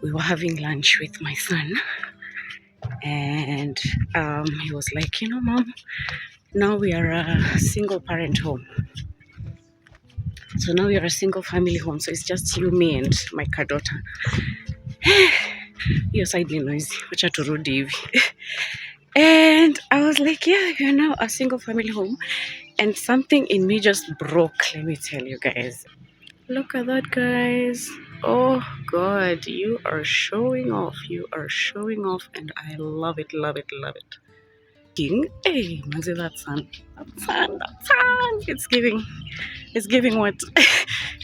we were having lunch with my son, and he was like, Mom, now we are a single parent home. So now we are a single family home. So it's just you, me, and my car daughter. Your side noisy, which are to Rudiv. And I was like, yeah, you're now a single family home. And something in me just broke, let me tell you guys. Look at that, guys. Oh God, you are showing off. You are showing off, and I love it, love it, love it. Hey, Manzi, that sun. That sun, that sun. It's giving what?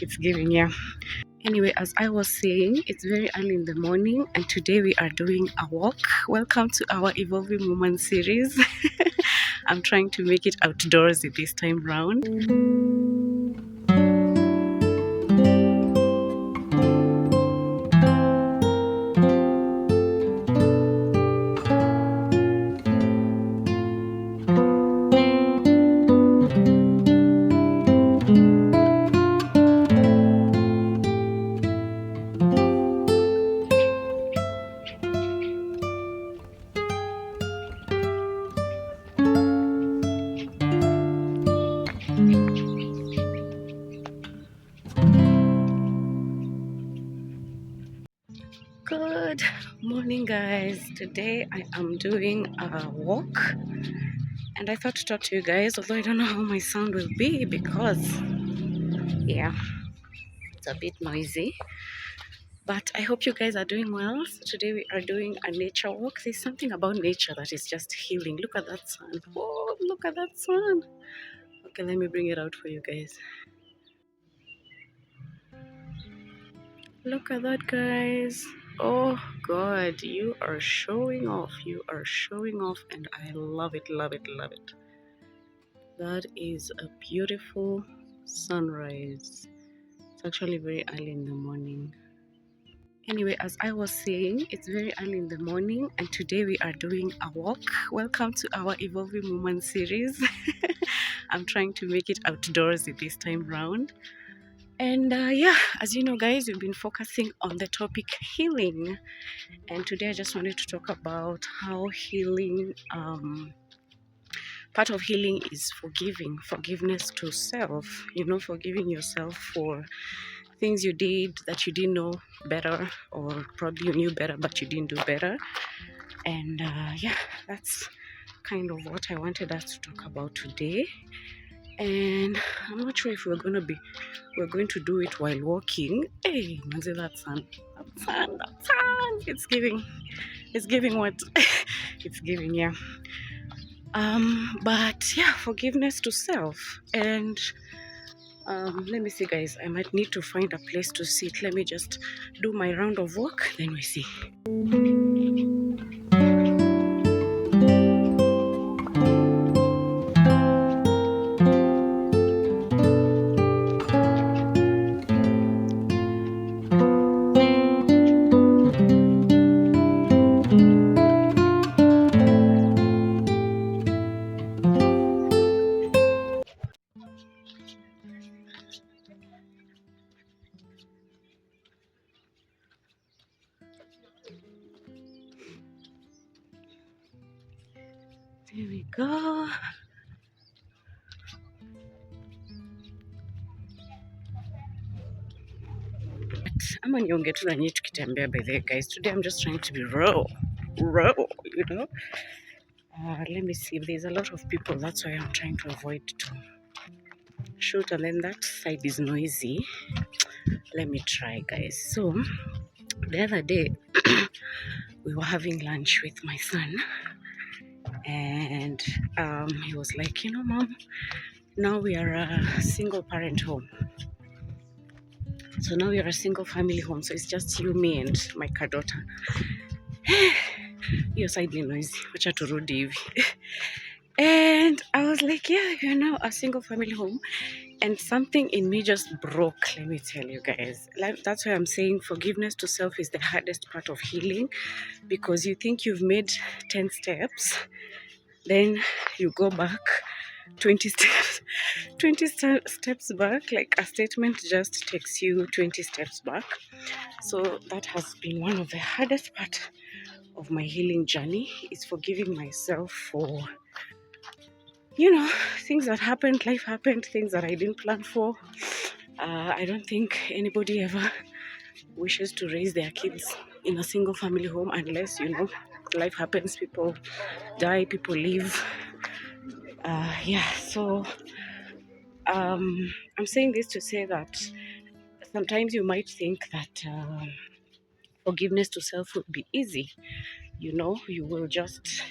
It's giving, yeah. Anyway, as I was saying, it's very early in the morning, and today we are doing a walk. Welcome to our Evolving Woman series. I'm trying to make it outdoorsy this time round. Good morning, guys. Today I am doing a walk, and I thought to talk to you guys, although I don't know how my sound will be because, yeah, it's a bit noisy. But I hope you guys are doing well. So today we are doing a nature walk. There's something about nature that is just healing. Look at that sun. Oh, look at that sun. Okay, let me bring it out for you guys. Look at that, guys. Oh God, you are showing off. You are showing off, and I love it, love it, love it. That is a beautiful sunrise. It's actually very early in the morning. Anyway, as I was saying, it's very early in the morning, and today we are doing a walk. Welcome to our Evolving Woman series. I'm trying to make it outdoorsy this time round. And yeah, as you know, guys, we've been focusing on the topic healing. And today I just wanted to talk about how healing, part of healing is forgiveness to self, forgiving yourself for things you did that you didn't know better, or probably you knew better but you didn't do better. And yeah, that's kind of what I wanted us to talk about today. And I'm not sure if we're going to do it while walking. Hey, Manzi, that sun, that sun, it's giving what? It's giving, yeah. But yeah, forgiveness to self. And let me see, guys, I might need to find a place to sit. Let me just do my round of walk, then we see. There we go. Ama nionge tu na nyinyi tukitembea, by the way, guys. Today I'm just trying to be raw, let me see. There's a lot of people. That's why I'm trying to avoid to shoot. And then that side is noisy. Let me try, guys. So the other day we were having lunch with my son, and he was like, Mom, now we are a single parent home. So now we are a single family home. So it's just you, me, and my car daughter. Your side noisy, which are to Rudiv. And I was like, yeah, you're now a single family home. And something in me just broke, let me tell you guys. That's why I'm saying forgiveness to self is the hardest part of healing, because you think you've made 10 steps, then you go back 20 steps 20 steps back. Like a statement just takes you 20 steps back. So that has been one of the hardest part of my healing journey, is forgiving myself for, you know, things that happened, life happened, things that I didn't plan for. I don't think anybody ever wishes to raise their kids in a single family home unless, you know, life happens, people die, people leave. Yeah, so I'm saying this to say that sometimes you might think that forgiveness to self would be easy. You know, you will just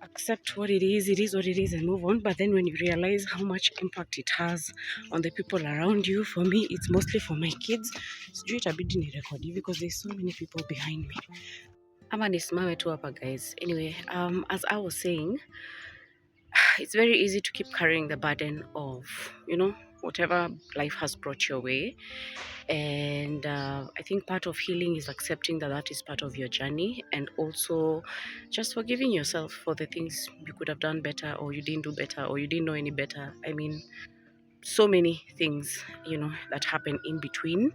accept what it is what it is, and move on. But then when you realize how much impact it has on the people around you, for me, it's mostly for my kids. Sijui itabidi ni record hivi because there's so many people behind me. Ama nisimame tu hapa guys. Anyway, as I was saying, it's very easy to keep carrying the burden of, you know, whatever life has brought your way. And I think part of healing is accepting that that is part of your journey, and also just forgiving yourself for the things you could have done better, or you didn't do better, or you didn't know any better. I mean, so many things, you know, that happen in between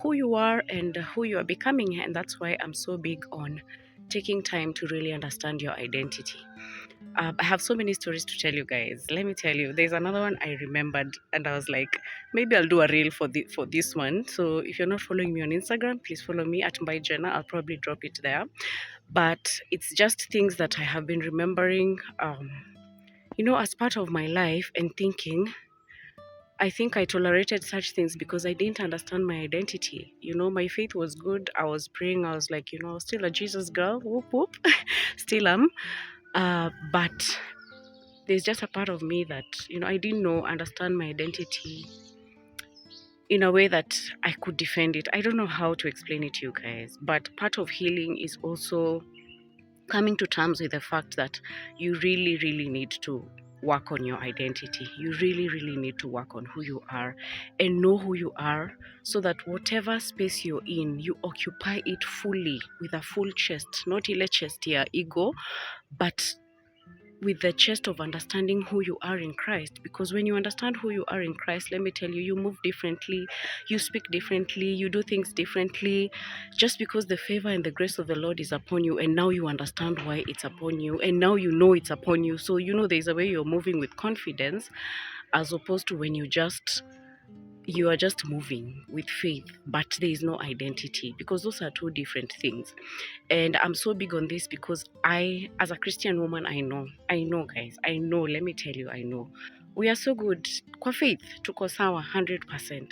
who you are and who you are becoming. And that's why I'm so big on taking time to really understand your identity. I have so many stories to tell you guys. Let me tell you, there's another one I remembered, and I was like, maybe I'll do a reel for this one. So if you're not following me on Instagram, please follow me at MyJenna. I'll probably drop it there. But it's just things that I have been remembering, you know, as part of my life, and thinking, I think I tolerated such things because I didn't understand my identity. You know, my faith was good. I was praying. I was like, you know, I was still a Jesus girl. Whoop whoop, still am. But there's just a part of me that, you know, I didn't understand my identity in a way that I could defend it. I don't know how to explain it to you guys, but part of healing is also coming to terms with the fact that you really, really need to work on your identity. You really, really need to work on who you are and know who you are, so that whatever space you're in, you occupy it fully with a full chest, not ile chest ya ego, but with the chest of understanding who you are in Christ. Because when you understand who you are in Christ, let me tell you, you move differently, you speak differently, you do things differently, just because the favor and the grace of the Lord is upon you, and now you understand why it's upon you, and now you know it's upon you. So you know there's a way you're moving with confidence, as opposed to when you are just moving with faith, but there is no identity, because those are two different things. And I'm so big on this because I, as a Christian woman, I know guys, I know, let me tell you, I know we are so good kwa faith, tuko sawa 100%,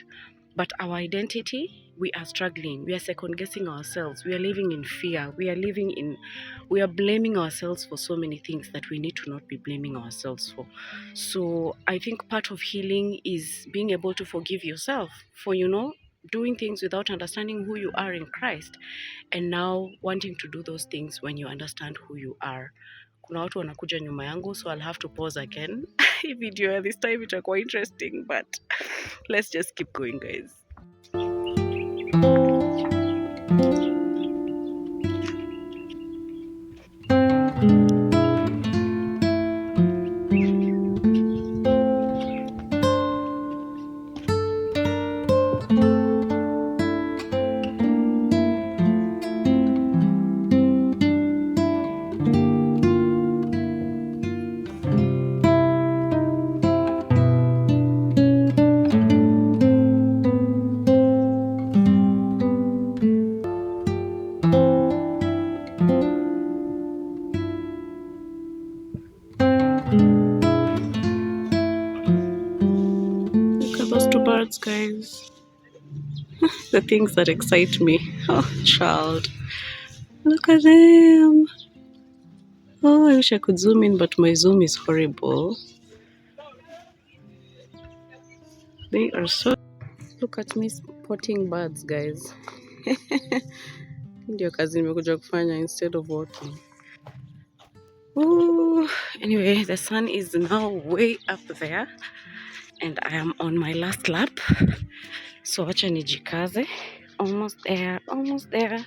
but our identity, we are struggling, we are second guessing ourselves, we are living in fear, we are blaming ourselves for so many things that we need to not be blaming ourselves for. So I think part of healing is being able to forgive yourself for, you know, doing things without understanding who you are in Christ, and now wanting to do those things when you understand who you are. Kuna watu wanakuja nyuma yangu, so I'll have to pause again. Hii video this time itakuwa interesting, but let's just keep going guys. Birds, guys. The things that excite me. Oh, child. Look at them. Oh, I wish I could zoom in, but my zoom is horrible. They are so... Look at me spotting birds, guys. Ndio kazi nimekuja kufanya instead of walking. Oh, anyway, the sun is now way up there, and I am on my last lap. So wacha nijikaze. Almost there, almost there.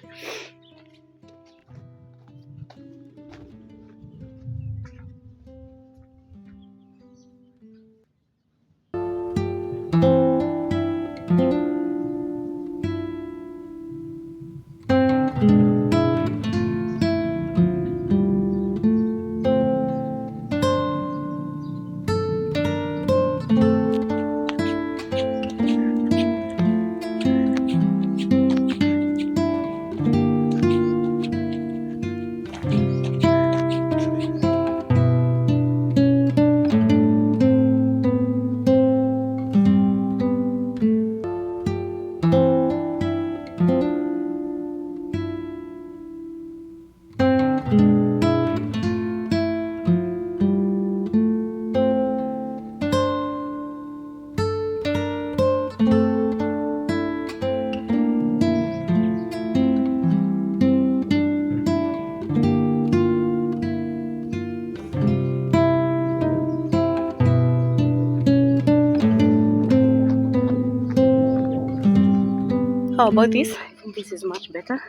How about this? I think this is much better.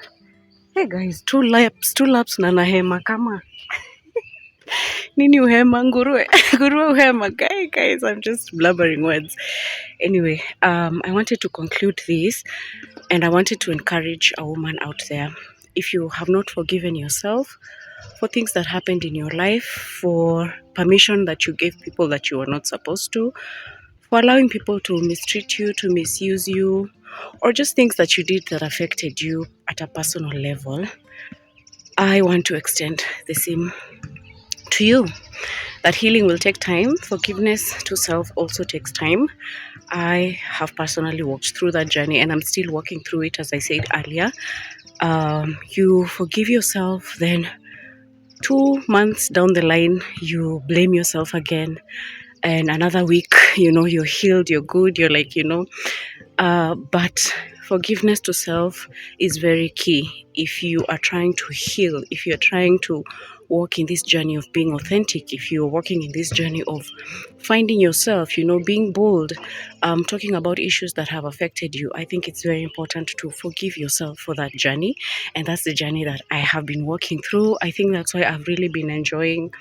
Hey guys, two laps na nahema kama nini uhema nguruwe nguruwe uhema guys, I'm just blubbering words. Anyway, I wanted to conclude this, and I wanted to encourage a woman out there. If you have not forgiven yourself for things that happened in your life, for permission that you gave people that you were not supposed to, for allowing people to mistreat you, to misuse you, or just things that you did that affected you at a personal level, I want to extend the same to you. That healing will take time. Forgiveness to self also takes time. I have personally walked through that journey, and I'm still walking through it, as I said earlier. You forgive yourself, then 2 months down the line, you blame yourself again. And another week, you're healed, you're good, you're like, but forgiveness to self is very key. If you are trying to heal, if you're trying to walk in this journey of being authentic, if you're walking in this journey of finding yourself, being bold, talking about issues that have affected you, I think it's very important to forgive yourself for that journey. And that's the journey that I have been walking through. I think that's why I've really been enjoying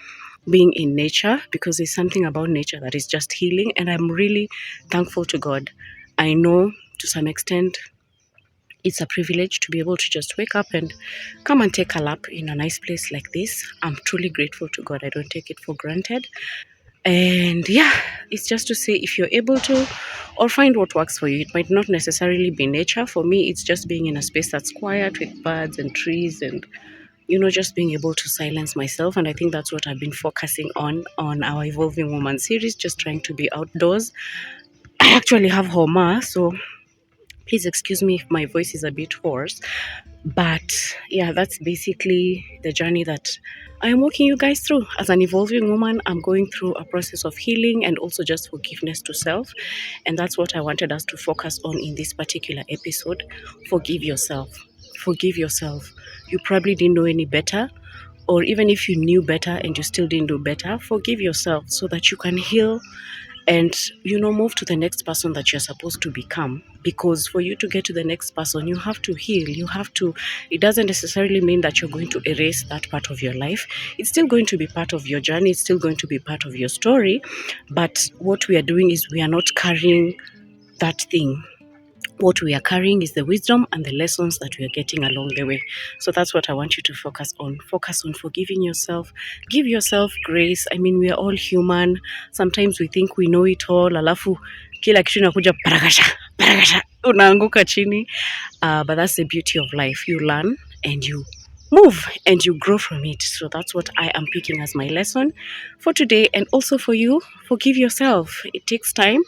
being in nature, because there's something about nature that is just healing, and I'm really thankful to God. I know to some extent it's a privilege to be able to just wake up and come and take a lap in a nice place like this. I'm truly grateful to God. I don't take it for granted. And yeah, it's just to say, if you're able to, or find what works for you. It might not necessarily be nature. For me, it's just being in a space that's quiet with birds and trees, and just being able to silence myself. And I think that's what I've been focusing on our Evolving Woman series, just trying to be outdoors. I actually have Homa, so please excuse me if my voice is a bit hoarse. But yeah, that's basically the journey that I am walking you guys through. As an evolving woman, I'm going through a process of healing and also just forgiveness to self. And that's what I wanted us to focus on in this particular episode. Forgive yourself. Forgive yourself. You probably didn't know any better, or even if you knew better and you still didn't do better, forgive yourself so that you can heal and move to the next person that you're supposed to become. Because for you to get to the next person, you have to heal. It doesn't necessarily mean that you're going to erase that part of your life. It's still going to be part of your journey. It's still going to be part of your story. But what we are doing is we are not carrying that thing. What we are carrying is the wisdom and the lessons that we are getting along the way. So that's what I want you to focus on. Focus on forgiving yourself. Give yourself grace. I mean, we are all human. Sometimes we think we know it all. Alafu kila kitu inakuja paragasha unaanguka chini. But that's the beauty of life. You learn and you move and you grow from it. So that's what I am picking as my lesson for today, and also for you. Forgive yourself. It takes time.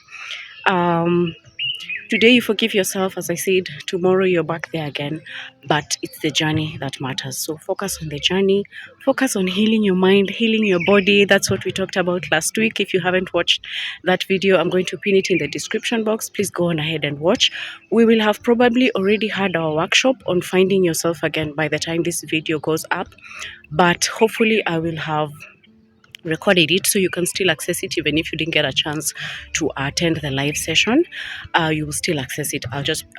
Today you forgive yourself, as I said, tomorrow you're back there again, but it's the journey that matters. So focus on the journey, focus on healing your mind, healing your body. That's what we talked about last week. If you haven't watched that video, I'm going to pin it in the description box. Please go on ahead and watch. We will have probably already had our workshop on finding yourself again by the time this video goes up, but hopefully I will have recorded it so you can still access it. Even if you didn't get a chance to attend the live session, you will still access it.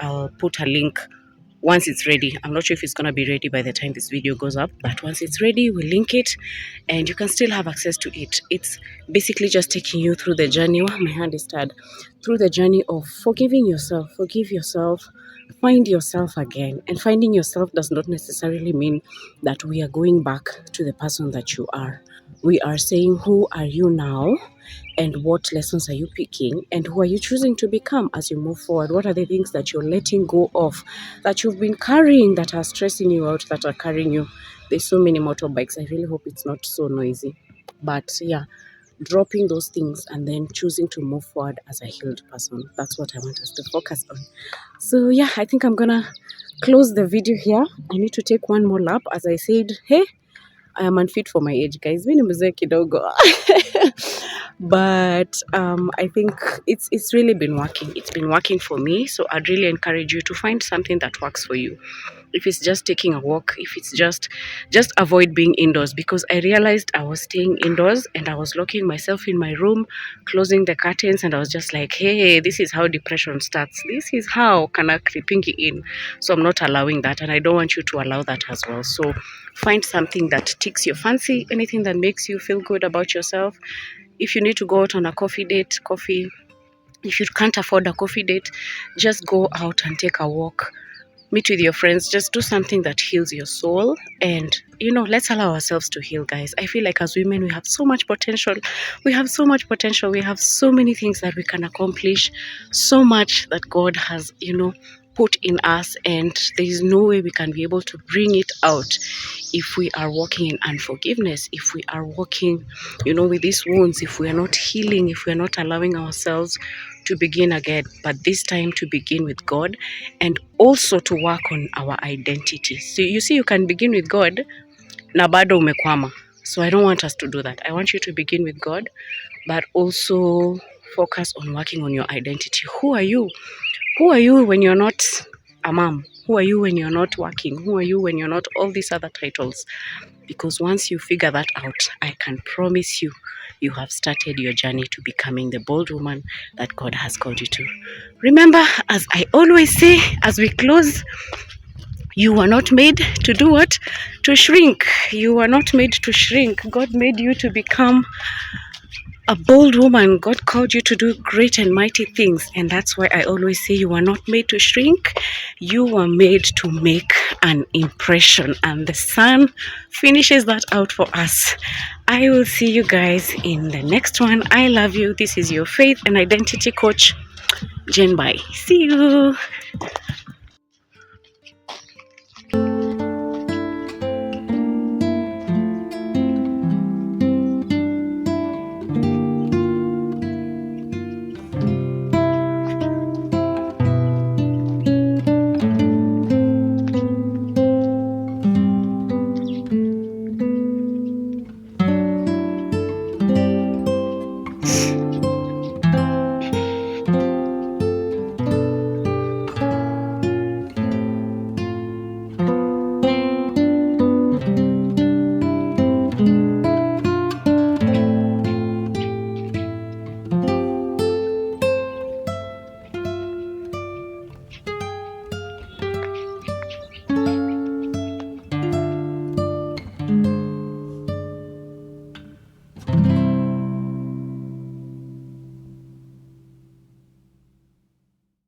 I'll put a link once it's ready. I'm not sure if it's going to be ready by the time this video goes up, but once it's ready, we'll link it and you can still have access to it. It's basically just taking you through the journey. Oh, my hand is tired. Through the journey of forgiving yourself. Forgive yourself. Find yourself again. And finding yourself does not necessarily mean that we are going back to the person that you are. We are saying, who are you now, and what lessons are you picking, and who are you choosing to become as you move forward? What are the things that you're letting go of, that you've been carrying, that are stressing you out, that are carrying you? There's so many motorbikes. I really hope it's not so noisy. But yeah, dropping those things and then choosing to move forward as a healed person. That's what I want us to focus on. So yeah, I think I'm gonna close the video here. I need to take one more lap. As I said, hey, I am unfit for my age, guys. Mimi ni mzee kidogo. But I think it's really been working. It's been working for me. So I'd really encourage you to find something that works for you. if it's just taking a walk, if it's just avoid being indoors, because I realized I was staying indoors and I was locking myself in my room, closing the curtains, and I was just like, hey, this is how depression starts, this is how kana creeping in. So I'm not allowing that, and I don't want you to allow that as well. So find something that tickles your fancy, anything that makes you feel good about yourself. If you need to go out on a coffee date, coffee. If you can't afford a coffee date, just go out and take a walk, meet with your friends, just do something that heals your soul. And let's allow ourselves to heal, guys. I feel like as women we have so much potential, we have so many things that we can accomplish, so much that God has put in us, and there is no way we can be able to bring it out if we are walking in unforgiveness, if we are walking with these wounds, if we are not healing, if we are not allowing ourselves to begin again, but this time to begin with God, and also to work on our identity. So you see, you can begin with God na bado umekwama. So I don't want us to do that. I want you to begin with God, but also focus on working on your identity. Who are you? Who are you when you're not a mom? Who are you when you're not working? Who are you when you're not all these other titles? Because once you figure that out, I can promise you, you have started your journey to becoming the bold woman that God has called you to. Remember, as I always say, as we close, you were not made to do what? To shrink. You were not made to shrink. God made you to become a bold woman. God called you to do great and mighty things, and that's why I always say you were not made to shrink. You were made to make an impression, and the sun finishes that out for us. I will see you guys in the next one. I love you. This is your faith and identity coach, Jen Bai. See you.